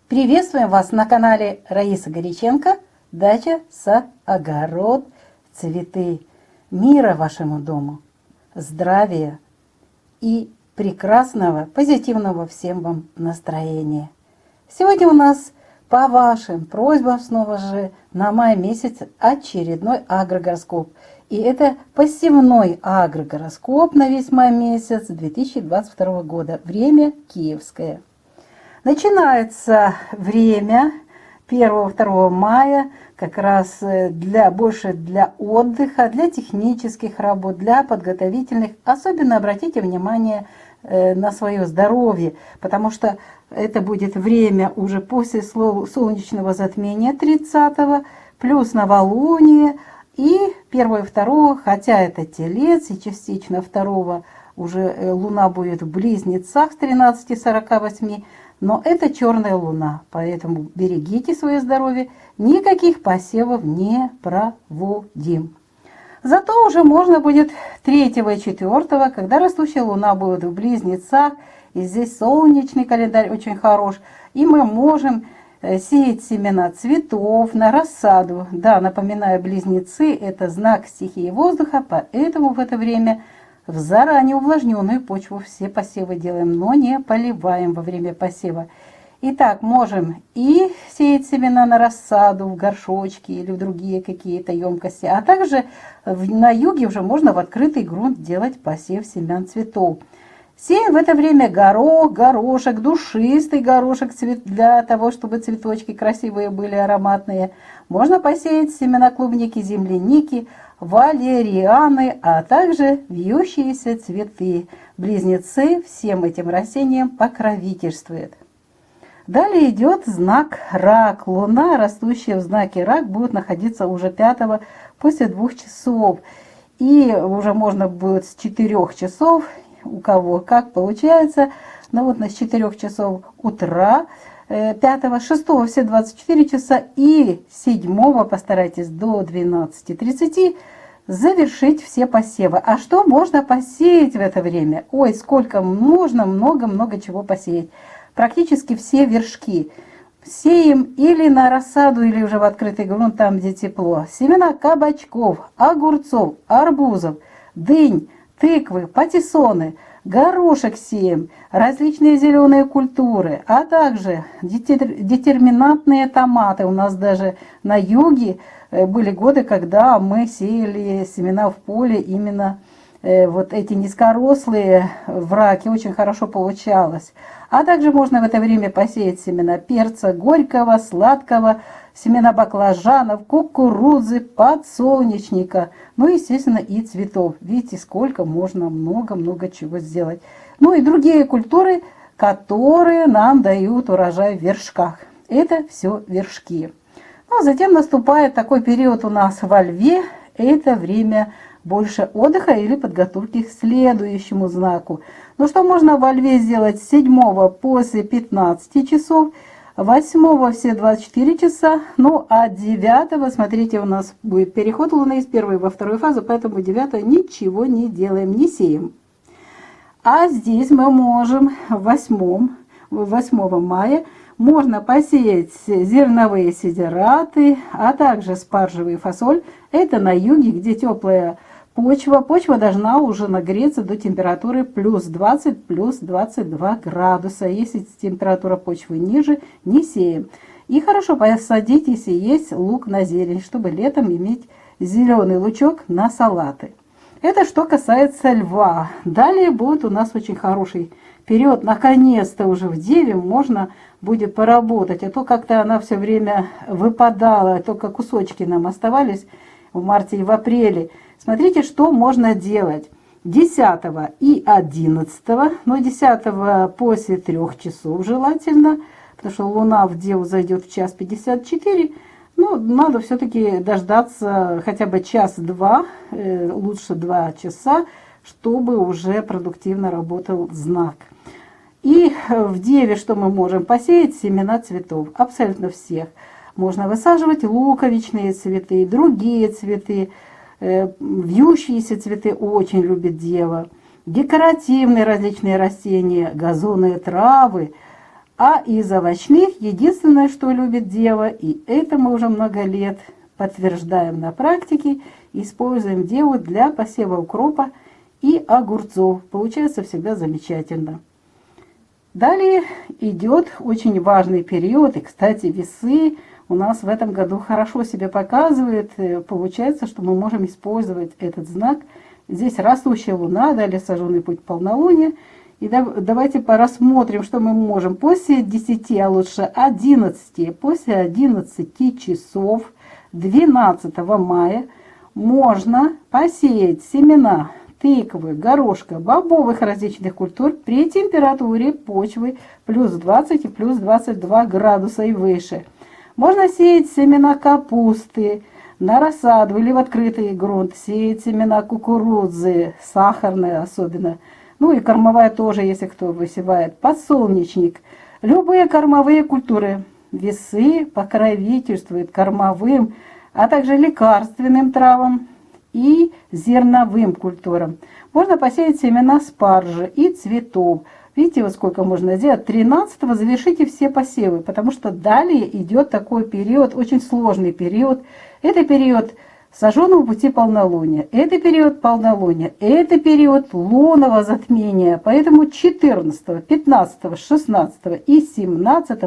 Приветствуем вас на канале Раиса Горяченко. Дача, сад, огород, цветы. Мира вашему дому, здравия и прекрасного, позитивного всем вам настроения. Сегодня у нас по вашим просьбам снова же на май месяц очередной агрогороскоп. И это посевной агрогороскоп на весь май месяц 2022 года. Время киевское. Начинается время 1-2 мая как раз больше для отдыха, для технических работ, для подготовительных. Особенно обратите внимание на свое здоровье, потому что это будет время уже после солнечного затмения 30-го, плюс новолуние, и 1-2, хотя это Телец, и частично 2 уже Луна будет в Близнецах с 13:48, но это черная Луна, поэтому берегите свое здоровье, никаких посевов не проводим. Зато уже можно будет 3 и 4, когда растущая Луна будет в Близнецах, и здесь солнечный календарь очень хорош, и мы можем сеять семена цветов на рассаду. Да, напоминаю, Близнецы – это знак стихии воздуха, поэтому в это время в заранее увлажненную почву все посевы делаем, но не поливаем во время посева. Итак, можем и сеять семена на рассаду в горшочки или в другие какие-то емкости, а также на юге уже можно в открытый грунт делать посев семян цветов. Сеем в это время горох, горошек, душистый горошек для того, чтобы цветочки красивые были, ароматные. Можно посеять семена клубники, земляники, валерианы, а также вьющиеся цветы. Близнецы всем этим растениям покровительствует. Далее идет знак Рак. Луна, растущая в знаке Рак, будет находиться уже 5 после 2 часов. И уже можно будет с 4 часов, у кого как получается, но вот с 4 часов утра 5, 6 все 24 часа и 7 постарайтесь до 12:30 завершить все посевы. А что можно посеять в это время? Ой, сколько можно, много чего посеять. Практически все вершки. Сеем или на рассаду, или уже в открытый грунт, там где тепло. Семена кабачков, огурцов, арбузов, дынь, тыквы, патиссоны, горошек сеем, различные зеленые культуры, а также детерминантные томаты. У нас даже на юге были годы, когда мы сеяли семена в поле, именно вот эти низкорослые в раке, очень хорошо получалось. А также можно в это время посеять семена перца горького, сладкого, семена баклажанов, кукурузы, подсолнечника, ну, естественно, и цветов. Видите, сколько можно, много чего сделать. Ну и другие культуры, которые нам дают урожай в вершках. Это все вершки. Ну, а затем наступает такой период у нас во Льве. Это время больше отдыха или подготовки к следующему знаку. Ну, что можно во Льве сделать с 7 после 15 часов, 8 все 24 часа, ну а 9, смотрите, у нас будет переход Луны из 1 во 2 фазу, поэтому 9 ничего не делаем, не сеем. А здесь мы можем 8 мая можно посеять зерновые сидираты, а также спаржевый фасоль. Это на юге, где теплая почва. Почва должна уже нагреться до температуры плюс 20, плюс 22 градуса. Если температура почвы ниже, не сеем. И хорошо посадить, если есть лук на зелень, чтобы летом иметь зеленый лучок на салаты. Это что касается Льва. Далее будет у нас очень хороший период. Наконец-то уже в Деве можно будет поработать. А то как-то она все время выпадала, только кусочки нам оставались в марте и в апреле. Смотрите, что можно делать 10 и 11, но 10 после 3 часов желательно, потому что Луна в Деву зайдет в 1:54. Ну, надо все-таки дождаться хотя бы час-два, лучше 2 часа, чтобы уже продуктивно работал знак. И в Деве что мы можем посеять? Семена цветов, абсолютно всех. Можно высаживать луковичные цветы, другие цветы, вьющиеся цветы очень любит Дева, декоративные различные растения, газоны, травы, А из овощных единственное, что любит дева, и это мы уже много лет подтверждаем на практике, используем деву для посева укропа и огурцов. Получается всегда замечательно. Далее идет очень важный период, и, кстати, весы у нас в этом году хорошо себя показывает. Получается, что мы можем использовать этот знак. Здесь растущая луна, далее сожженный путь полнолуния. И давайте рассмотрим, что мы можем после 10, а лучше 11, после 11 часов 12 мая можно посеять семена тыквы, горошка, бобовых различных культур при температуре почвы плюс 20 и плюс 22 градуса и выше. Можно сеять семена капусты на рассаду или в открытый грунт, сеять семена кукурузы, сахарная особенно, ну и кормовая тоже, если кто высевает, подсолнечник. Любые кормовые культуры, весы покровительствуют кормовым, а также лекарственным травам и зерновым культурам. Можно посеять семена спаржи и цветов. Видите, вот сколько можно сделать. 13-го завершите все посевы, потому что далее идет такой период, очень сложный период. Это период сожженного пути полнолуния, это период полнолуния, это период лунного затмения. Поэтому 14, 15, 16 и 17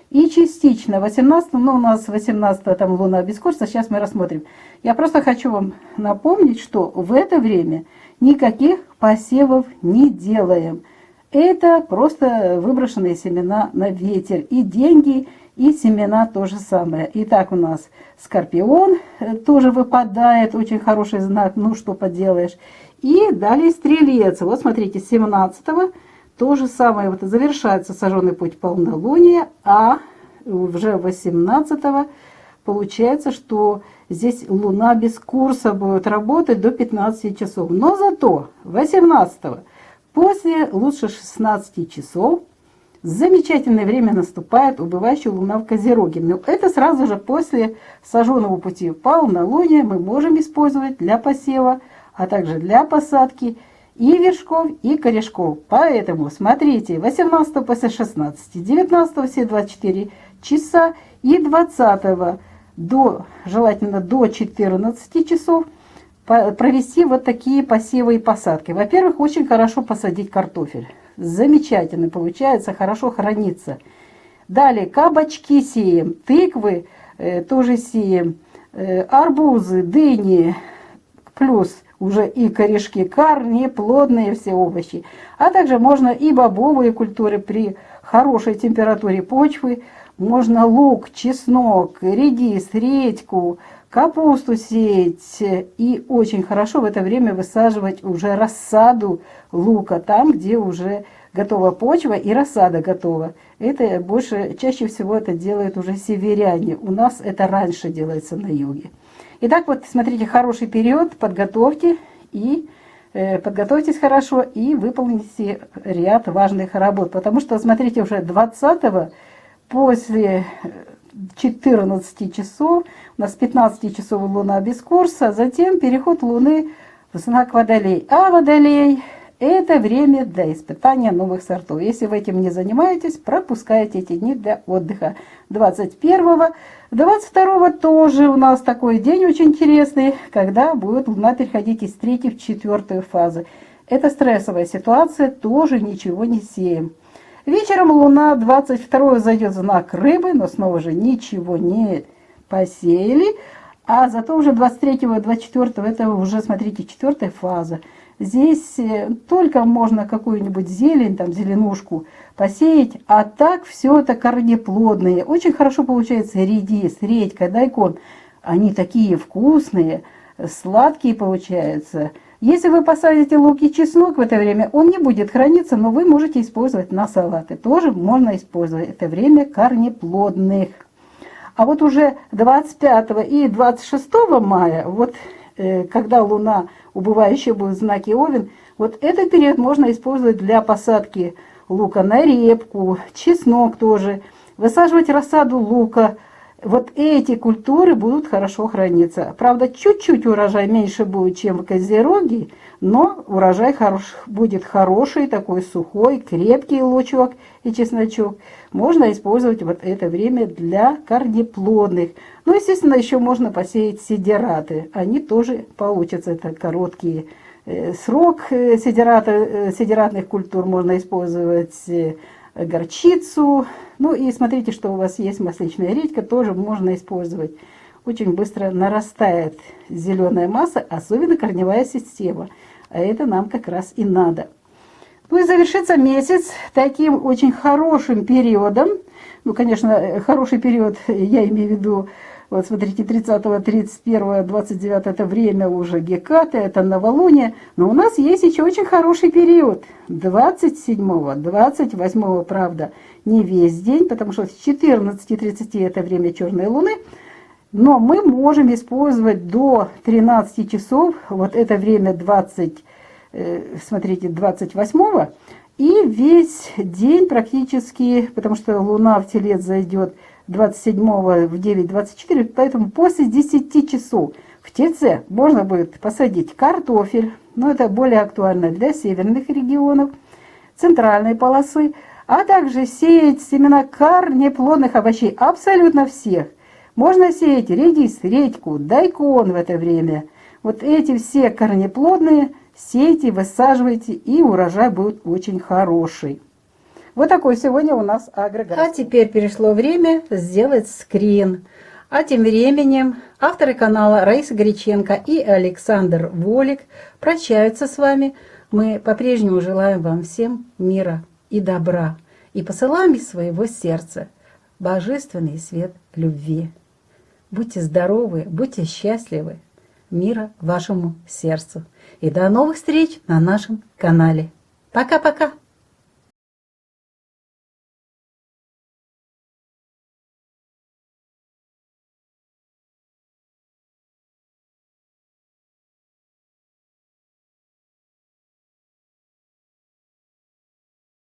и частично 18, но у нас 18 там луна без курса, сейчас мы рассмотрим. Я просто хочу вам напомнить, что в это время никаких посевов не делаем. Это просто выброшенные семена на ветер. И деньги, и семена то же самое. Итак, у нас Скорпион тоже выпадает, очень хороший знак, ну что поделаешь. И далее Стрелец. Вот смотрите, 17-го то же самое, вот завершается сожженный путь полнолуния, а уже 18-го получается, что здесь луна без курса будет работать до 15 часов. Но зато 18-го после лучше 16 часов замечательное время наступает, убывающая луна в Козероге. Но это сразу же после сожженного пути полнолуния мы можем использовать для посева, а также для посадки и вершков, и корешков. Поэтому смотрите, 18 после 16, 19 все 24 часа и 20 желательно до 14 часов провести вот такие посевы и посадки. Во-первых, очень хорошо посадить картофель. Замечательно получается, хорошо хранится. Далее кабачки сеем, тыквы тоже сеем, арбузы, дыни, плюс уже и корешки, корни, плодные все овощи. А также можно и бобовые культуры при хорошей температуре почвы. Можно лук, чеснок, редис, редьку, капусту сеять. И очень хорошо в это время высаживать уже рассаду лука, там, где уже готова почва и рассада готова. Это больше, чаще всего это делают уже северяне. У нас это раньше делается на юге. Итак, вот смотрите, хороший период подготовки, и подготовьтесь хорошо и выполните ряд важных работ. Потому что, смотрите, уже 20-го после 14 часов, у нас 15 часов луна без курса, затем переход луны в знак Водолей. А Водолей – это время для испытания новых сортов. Если вы этим не занимаетесь, пропускайте эти дни для отдыха. 21-го, 22-го тоже у нас такой день очень интересный, когда будет луна переходить из 3 в 4 фазы. Это стрессовая ситуация, тоже ничего не сеем. Вечером луна 22-го зайдет в знак Рыбы, но снова же ничего не посеяли. А зато уже 23-го, 24-го это уже, смотрите, 4 фаза. Здесь только можно какую-нибудь зелень, там зеленушку посеять, а так все это корнеплодные. Очень хорошо получается редис, редька, дайкон. Они такие вкусные, сладкие получаются. Если вы посадите лук и чеснок в это время, он не будет храниться, но вы можете использовать на салаты. Тоже можно использовать. Это время корнеплодных. А вот уже 25 и 26 мая, вот когда луна убывающая будет в знаке Овен, вот этот период можно использовать для посадки лука на репку, чеснок тоже, высаживать рассаду лука вот эти культуры будут хорошо храниться. Правда, чуть-чуть урожай меньше будет, чем в Козероге, но урожай будет хороший, такой сухой, крепкий лучок и чесночок. Можно использовать вот это время для корнеплодных. Ну, естественно, еще можно посеять сидераты. Они тоже получатся. Это короткий срок сидератных культур. Можно использовать горчицу. Ну и смотрите, что у вас есть масличная редька, тоже можно использовать. Очень быстро нарастает зеленая масса, особенно корневая система. А это нам как раз и надо. Ну и завершится месяц таким очень хорошим периодом. Ну, конечно, хороший период, я имею в виду, вот смотрите, 30, 31, 29 это время уже Гекаты, это новолуние. Но у нас есть еще очень хороший период. 27, 28, правда, не весь день, потому что с 14:30 это время черной луны. Но мы можем использовать до 13 часов, вот это время 28 и весь день практически, потому что луна в Телец зайдет 27 в 9:24, поэтому после 10 часов в Тельце можно будет посадить картофель, но это более актуально для северных регионов, центральной полосы, а также сеять семена корнеплодных овощей, абсолютно всех. Можно сеять редис, редьку, дайкон в это время. Вот эти все корнеплодные сейте, высаживайте, и урожай будет очень хороший. Вот такой сегодня у нас агрегород. А теперь пришло время сделать скрин. А тем временем авторы канала Раиса Горяченко и Александр Волик прощаются с вами. Мы по-прежнему желаем вам всем мира и добра. И посылаем из своего сердца божественный свет любви. Будьте здоровы, будьте счастливы. Мира вашему сердцу. И до новых встреч на нашем канале. Пока-пока!